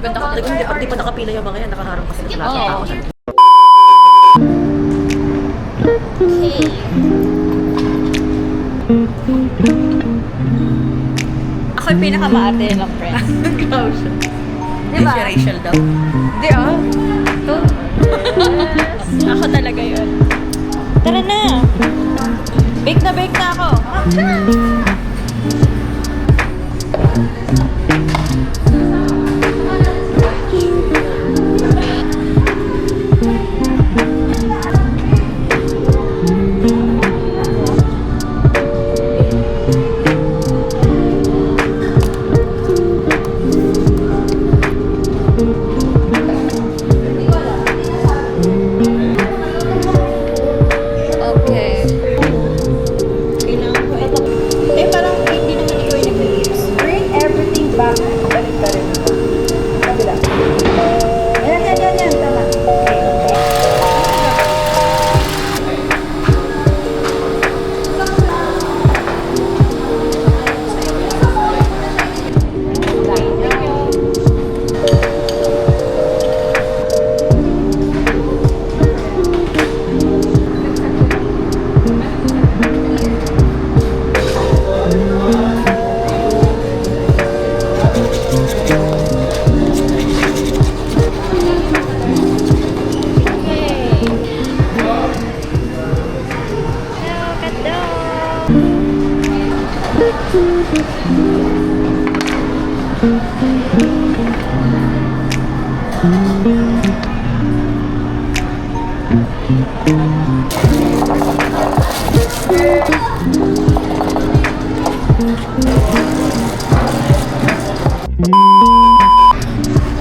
Ganda ka talaga. Di pa nakapila yung mga yan. Nakaharap kasi ng lahat ng tao. Okay. Ako yung pinakamaate ng friends. Ikaw siya. Diba? Si Rachel daw. Hindi ah. Ito. Ako talaga yun. Tara na. Bake na ako. Okay. Kailangan ko ito. Eh, parang hindi naman ikaw yung nag-lips. Bring everything back. Balik ka rin. Kabila. Yan. Tama.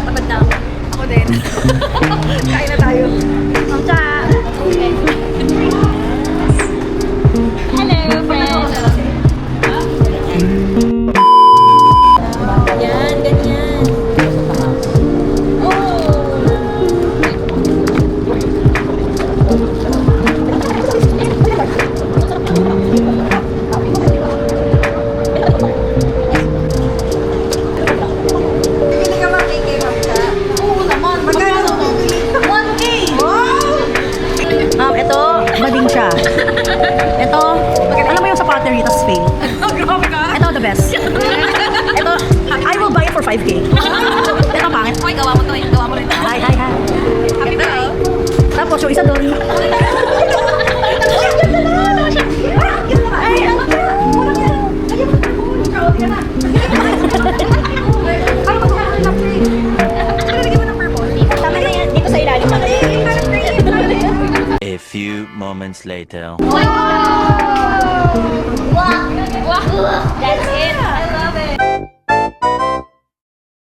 Tapad na ako. Ako din. Kain na tayo. Mamcha! Hello, friends! Yan, ganyan. Pili ka ba kay Mamcha? Oo naman. Magkano? 1K! Ito, bading siya. Ito, alam mo yung sa pottery, tas fail. Grabe ka! Ito, the best. Ito, I will buy it for 5K. Ito, pangit. Okay, gawa mo to eh. Gawa mo rin. Hi. Happy birthday! Tapos, yung isa doon. Tama na yan. Dito sa ilalim. A few moments later. Wow! Wow! That's it! I love it!